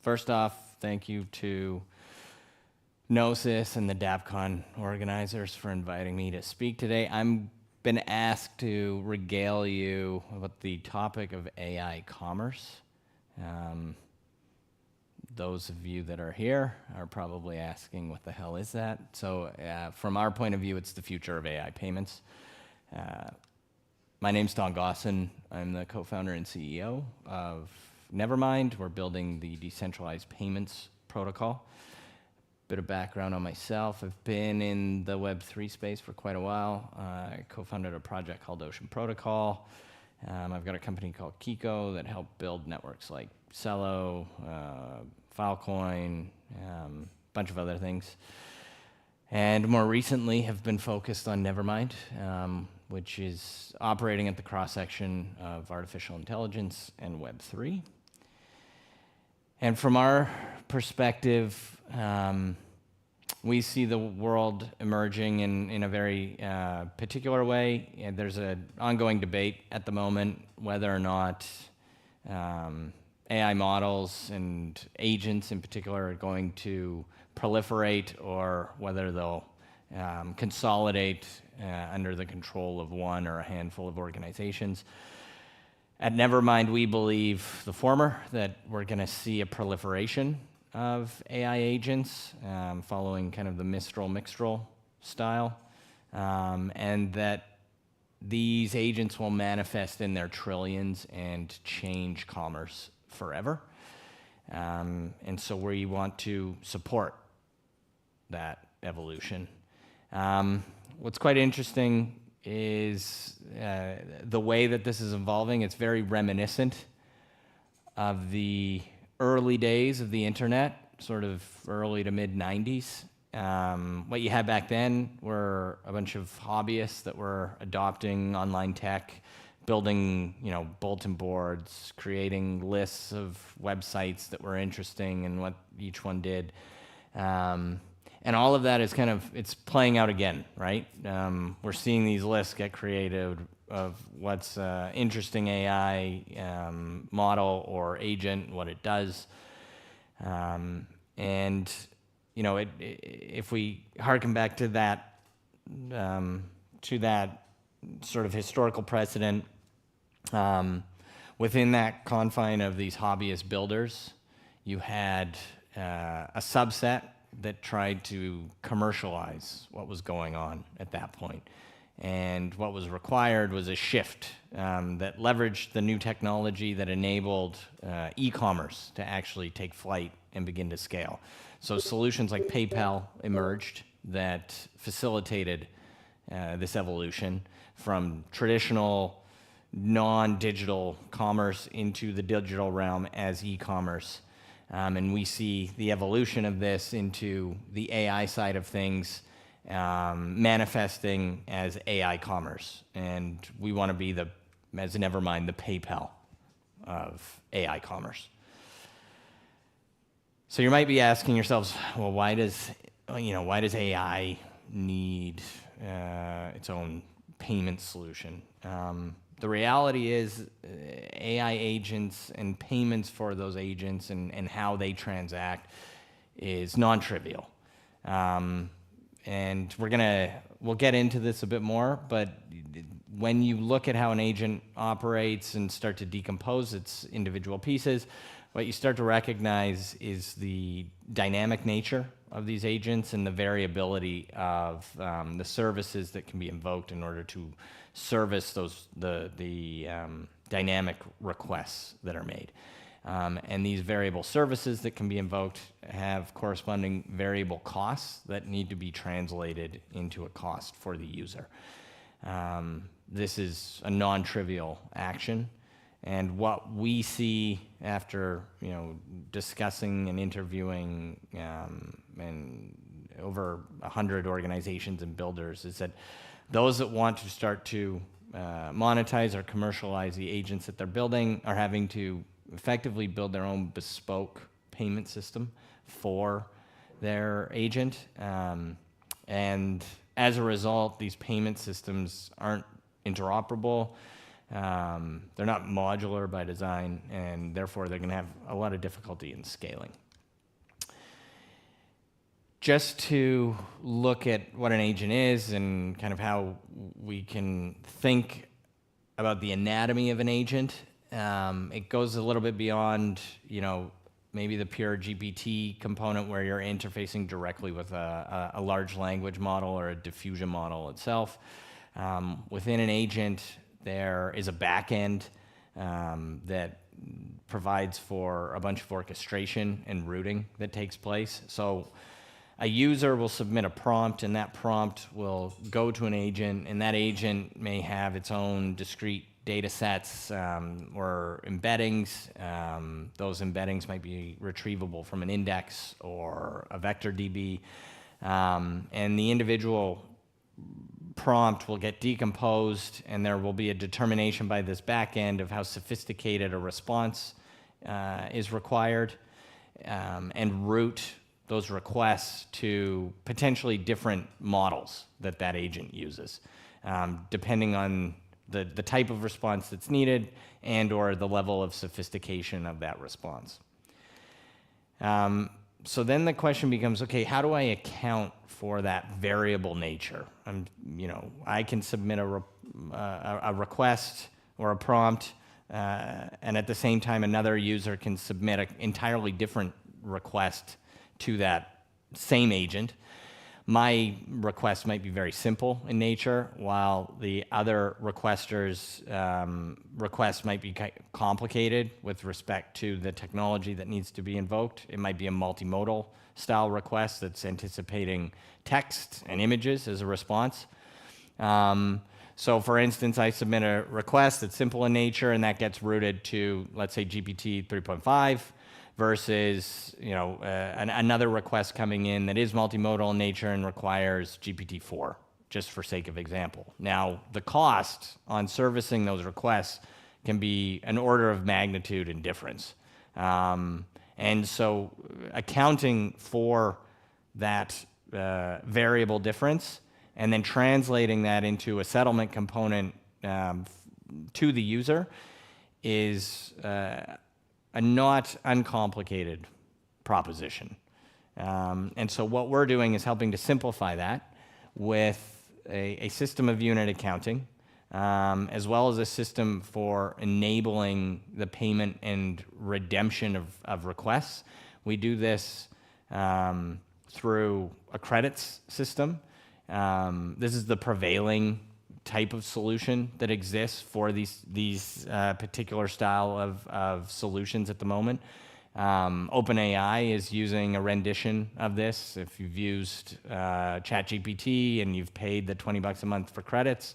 First off, thank you to Gnosis and the DappCon organizers for inviting me to speak today. I'm been asked to regale you about the topic of AI commerce. Those of you that are here are probably asking, what the hell is that? So from our point of view, it's the future of AI payments. My name's Gossen. I'm the co-founder and CEO of Nevermind. We're building the decentralized payments protocol. Bit of background on myself. I've been in the Web3 space for quite a while. I co-founded a project called Ocean Protocol. I've got a company called Kiko that helped build networks like Cello, Filecoin, a bunch of other things. And more recently have been focused on Nevermind, which is operating at the cross-section of artificial intelligence and Web3. And from our perspective, we see the world emerging in a very particular way. And there's an ongoing debate at the moment whether or not AI models and agents in particular are going to proliferate or whether they'll consolidate under the control of one or a handful of organizations. At Nevermind, we believe the former, that we're going to see a proliferation of AI agents following kind of the Mistral style, and that these agents will manifest in their trillions and change commerce forever. And so we want to support that evolution. What's quite interesting is the way that this is evolving. It's very reminiscent of the early days of the internet, sort of early to mid 90s. What you had back then were a bunch of hobbyists that were adopting online tech, building, bulletin boards, creating lists of websites that were interesting and what each one did. And all of that is it's playing out again, right? We're seeing these lists get created of what's interesting AI model or agent, what it does. If we harken back to that sort of historical precedent, within that confine of these hobbyist builders, you had a subset that tried to commercialize what was going on at that point. And what was required was a shift that leveraged the new technology that enabled e-commerce to actually take flight and begin to scale. So solutions like PayPal emerged that facilitated this evolution from traditional non-digital commerce into the digital realm as e-commerce. And we see the evolution of this into the AI side of things manifesting as AI commerce. And we want to be as Nevermind, the PayPal of AI commerce. So you might be asking yourselves, well, why does AI need its own payment solution? The reality is AI agents and payments for those agents and how they transact is non-trivial. And we'll get into this a bit more, but when you look at how an agent operates and start to decompose its individual pieces, what you start to recognize is the dynamic nature of these agents and the variability of the services that can be invoked in order to service the dynamic requests that are made. And these variable services that can be invoked have corresponding variable costs that need to be translated into a cost for the user. This is a non-trivial action. And what we see after discussing and interviewing and over 100 organizations and builders is that those that want to start to monetize or commercialize the agents that they're building are having to effectively build their own bespoke payment system for their agent. And as a result, these payment systems aren't interoperable. They're not modular by design, and therefore they're going to have a lot of difficulty in scaling. Just to look at what an agent is and kind of how we can think about the anatomy of an agent, it goes a little bit beyond, maybe the pure GPT component where you're interfacing directly with a large language model or a diffusion model itself. Within an agent, there is a backend that provides for a bunch of orchestration and routing that takes place. So a user will submit a prompt, and that prompt will go to an agent, and that agent may have its own discrete data sets or embeddings. Those embeddings might be retrievable from an index or a vector DB. And the individual prompt will get decomposed, and there will be a determination by this backend of how sophisticated a response is required, and route those requests to potentially different models that agent uses, depending on the type of response that's needed and or the level of sophistication of that response. So then the question becomes, okay, how do I account for that variable nature? I can submit a request or a prompt, and at the same time, another user can submit an entirely different request to that same agent. My request might be very simple in nature, while the other requester's request might be complicated with respect to the technology that needs to be invoked. It might be a multimodal style request that's anticipating text and images as a response. So for instance, I submit a request that's simple in nature, and that gets routed to, let's say, GPT 3.5, versus another request coming in that is multimodal in nature and requires GPT-4, just for sake of example. Now, the cost on servicing those requests can be an order of magnitude in difference. And so accounting for that variable difference and then translating that into a settlement component to the user is a not uncomplicated proposition. And so what we're doing is helping to simplify that with a system of unit accounting, as well as a system for enabling the payment and redemption of requests. We do this through a credits system. This is the prevailing type of solution that exists for these particular style of solutions at the moment. OpenAI is using a rendition of this. If you've used ChatGPT and you've paid the $20 a month for credits,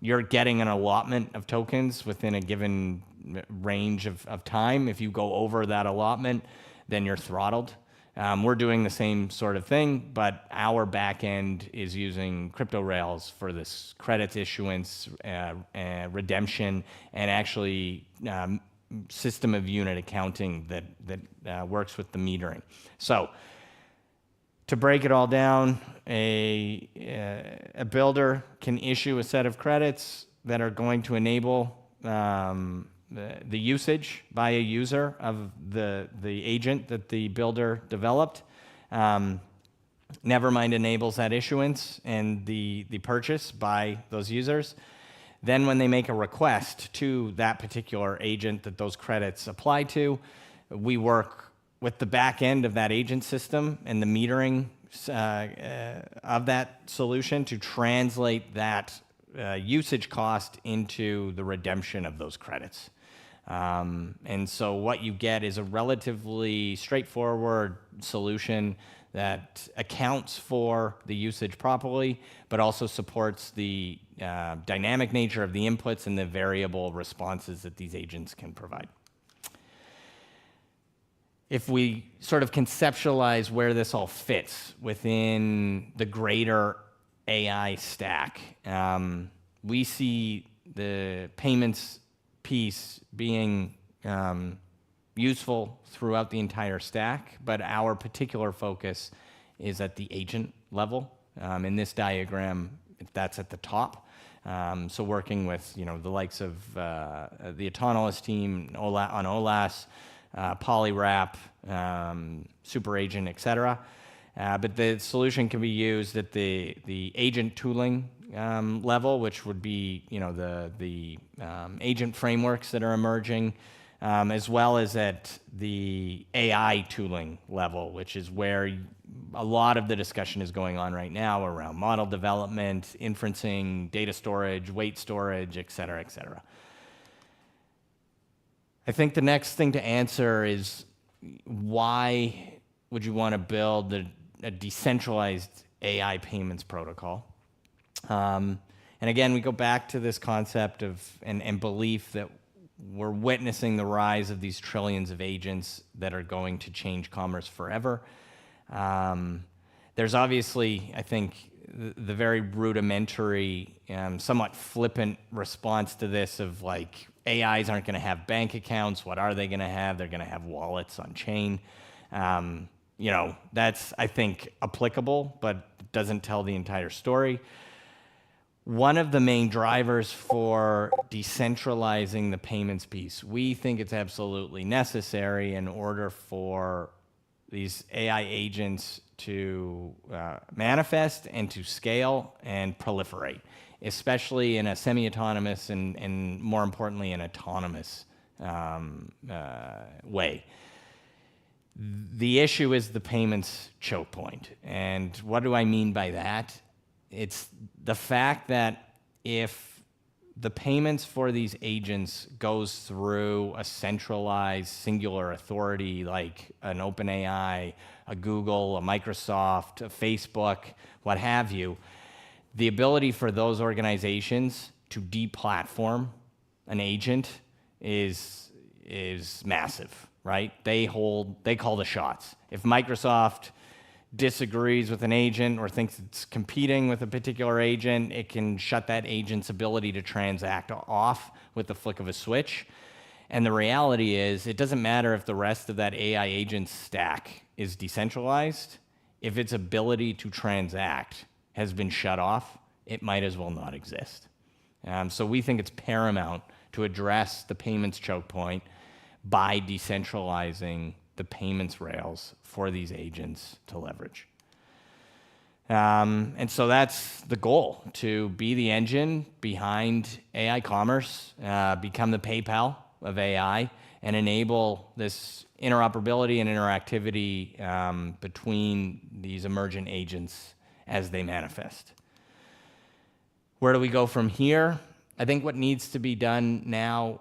you're getting an allotment of tokens within a given range of time. If you go over that allotment, then you're throttled. We're doing the same sort of thing, but our backend is using crypto rails for this credits issuance, redemption, and actually system of unit accounting that works with the metering. So to break it all down, a builder can issue a set of credits that are going to enable the usage by a user of the agent that the builder developed. Nevermind enables that issuance and the purchase by those users. Then when they make a request to that particular agent that those credits apply to, we work with the back end of that agent system and the metering of that solution to translate that usage cost into the redemption of those credits. And so what you get is a relatively straightforward solution that accounts for the usage properly, but also supports the dynamic nature of the inputs and the variable responses that these agents can provide. If we sort of conceptualize where this all fits within the greater AI stack, we see the payments piece being useful throughout the entire stack, but our particular focus is at the agent level. In this diagram, that's at the top. So working with the likes of the Autonomous team on OLAS, Polywrap, Super Agent, et cetera. But the solution can be used at the agent tooling level, which would be the agent frameworks that are emerging, as well as at the AI tooling level, which is where a lot of the discussion is going on right now around model development, inferencing, data storage, weight storage, et cetera, et cetera. I think the next thing to answer is, why would you want to build a decentralized AI payments protocol? And again, we go back to this concept of and belief that we're witnessing the rise of these trillions of agents that are going to change commerce forever. There's obviously, I think, the very rudimentary, somewhat flippant response to this of like, AIs aren't going to have bank accounts. What are they going to have? They're going to have wallets on chain. That's, I think, applicable, but doesn't tell the entire story. One of the main drivers for decentralizing the payments piece, we think it's absolutely necessary in order for these AI agents to manifest and to scale and proliferate, especially in a semi-autonomous and more importantly, an autonomous way. The issue is the payments choke point. And what do I mean by that? It's the fact that if the payments for these agents goes through a centralized singular authority like an OpenAI, a Google, a Microsoft, a Facebook, what have you, the ability for those organizations to deplatform an agent is massive, right? They call the shots. If Microsoft disagrees with an agent or thinks it's competing with a particular agent, it can shut that agent's ability to transact off with the flick of a switch. And the reality is, it doesn't matter if the rest of that AI agent stack is decentralized. If its ability to transact has been shut off, it might as well not exist. So we think it's paramount to address the payments choke point by decentralizing the payments rails for these agents to leverage. And so that's the goal, to be the engine behind AI commerce, become the PayPal of AI, and enable this interoperability and interactivity between these emergent agents as they manifest. Where do we go from here? I think what needs to be done now,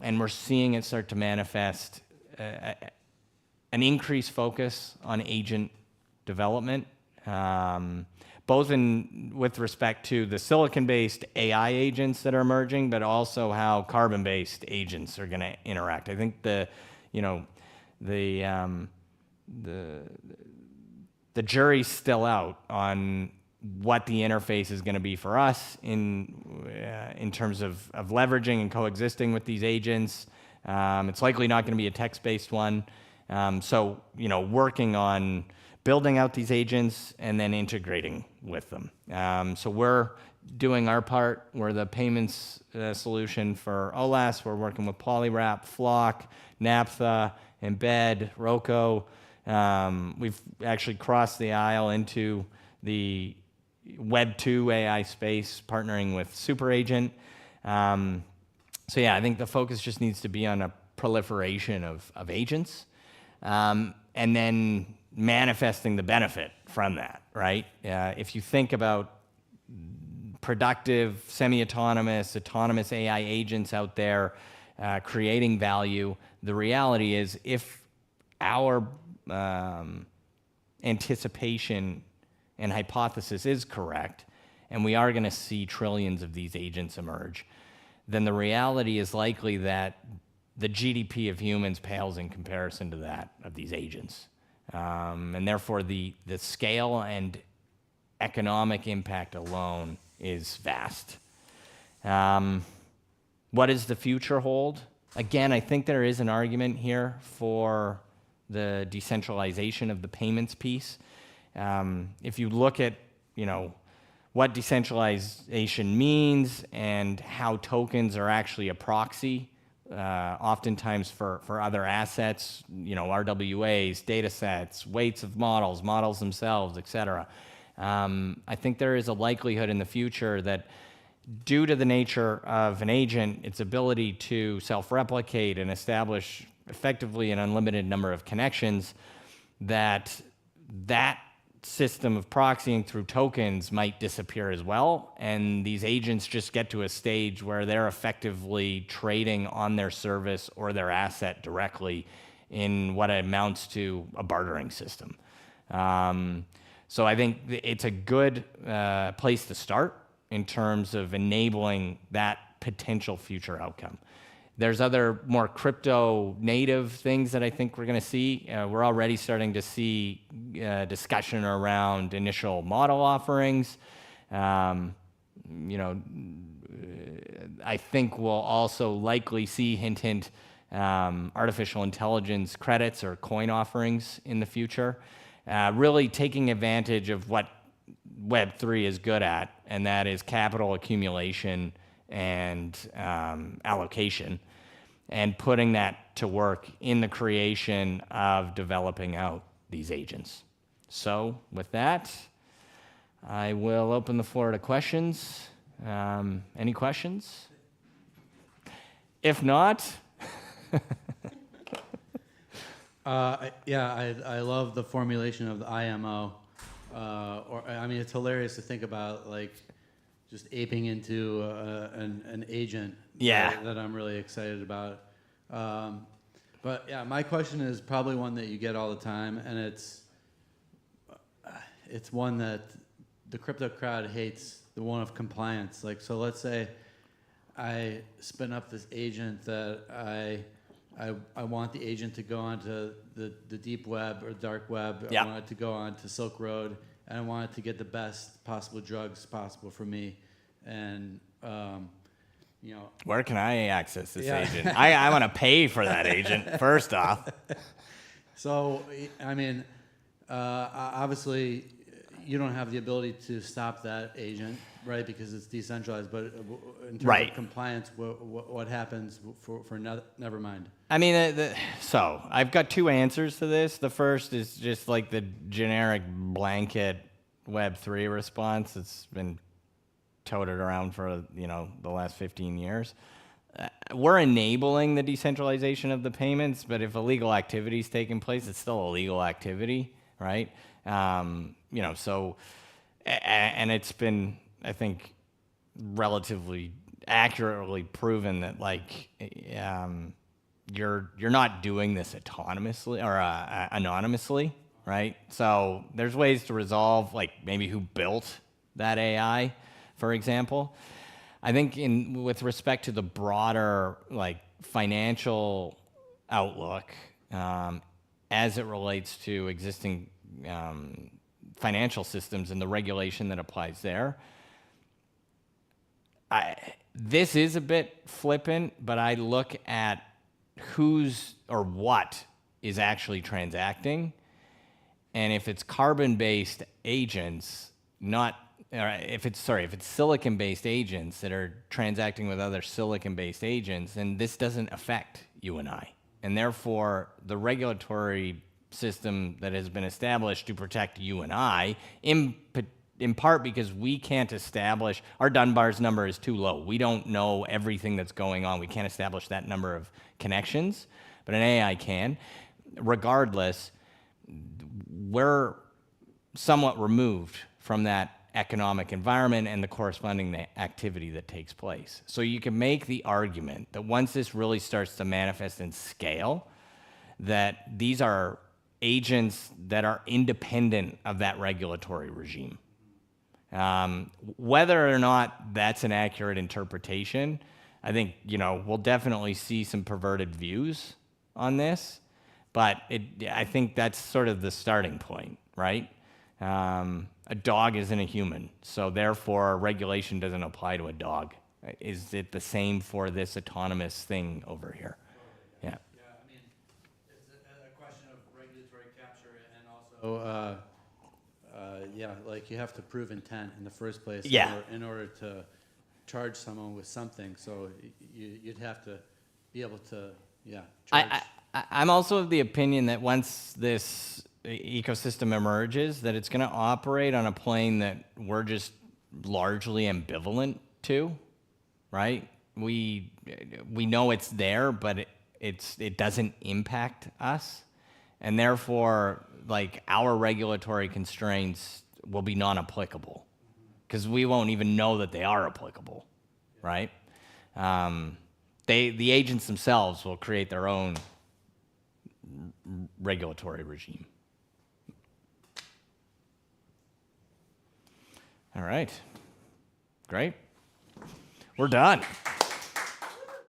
and we're seeing it start to manifest, an increased focus on agent development, both with respect to the silicon-based AI agents that are emerging, but also how carbon-based agents are going to interact. I think the jury's still out on what the interface is going to be for us in terms of leveraging and coexisting with these agents. It's likely not going to be a text-based one. So working on building out these agents and then integrating with them. So we're doing our part. We're the payments solution for OLAS. We're working with Polywrap, Flock, Naphtha, Embed, Roco. We've actually crossed the aisle into the Web 2 AI space, partnering with Super Agent. So yeah, I think the focus just needs to be on a proliferation of agents, and then manifesting the benefit from that, right? If you think about productive, semi-autonomous, autonomous AI agents out there creating value, the reality is, if our anticipation and hypothesis is correct, and we are going to see trillions of these agents emerge, then the reality is likely that the GDP of humans pales in comparison to that of these agents. And therefore, the scale and economic impact alone is vast. What does the future hold? Again, I think there is an argument here for the decentralization of the payments piece. If you look at, what decentralization means and how tokens are actually a proxy, oftentimes for other assets, RWAs, data sets, weights of models themselves, et cetera. I think there is a likelihood in the future that due to the nature of an agent, its ability to self-replicate and establish effectively an unlimited number of connections, that system of proxying through tokens might disappear as well, and these agents just get to a stage where they're effectively trading on their service or their asset directly in what amounts to a bartering system. So I think it's a good place to start in terms of enabling that potential future outcome. There's other more crypto native things that I think we're going to see. We're already starting to see discussion around initial model offerings. I think we'll also likely see hint artificial intelligence credits or coin offerings in the future, really taking advantage of what Web3 is good at, and that is capital accumulation and allocation, and putting that to work in the creation of developing out these agents. So with that, I will open the floor to questions. Any questions? If not, I love the formulation of the IMO. It's hilarious to think about, like, just aping into an agent. That I'm really excited about. But yeah, my question is probably one that you get all the time, and it's one that the crypto crowd hates, the one of compliance. Like, so let's say I spin up this agent that I want the agent to go onto the deep web or dark web. I want it to go onto Silk Road, and I want it to get the best possible drugs possible for me. And where can I access this agent? I want to pay for that agent first off. So obviously you don't have the ability to stop that agent, right? Because it's decentralized. But in terms of compliance, what happens for Nevermind? So I've got two answers to this. The first is just like the generic blanket Web3 response that's been toted around for the last 15 years. We're enabling the decentralization of the payments, but if illegal activity is taking place, it's still illegal activity, right? So, and it's been, I think, relatively accurately proven that, like, you're not doing this autonomously or anonymously, right? So there's ways to resolve, like, maybe who built that AI, for example. I think with respect to the broader, like, financial outlook, as it relates to existing financial systems and the regulation that applies there, this is a bit flippant, but I look at who's or what is actually transacting, and if it's carbon-based agents, if it's silicon-based agents that are transacting with other silicon-based agents, then this doesn't affect you and I. And therefore, the regulatory system that has been established to protect you and I, in part because we can't establish, our Dunbar's number is too low. We don't know everything that's going on. We can't establish that number of connections, but an AI can. Regardless, we're somewhat removed from that economic environment and the corresponding activity that takes place. So you can make the argument that once this really starts to manifest in scale, that these are agents that are independent of that regulatory regime. Whether or not that's an accurate interpretation, I think, we'll definitely see some perverted views on this, but I think that's sort of the starting point, right? A dog isn't a human, so therefore regulation doesn't apply to a dog. Is it the same for this autonomous thing over here? Yeah. It's a question of regulatory capture and also yeah, like you have to prove intent in the first place. Yeah. In order to charge someone with something, so you'd have to be able to, yeah, charge. I'm also of the opinion that once this ecosystem emerges, that it's going to operate on a plane that we're just largely ambivalent to, right? We know it's there, but it doesn't impact us, and therefore, like, our regulatory constraints will be non-applicable because we won't even know that they are applicable, right? The agents themselves will create their own regulatory regime. All right. Great. We're done.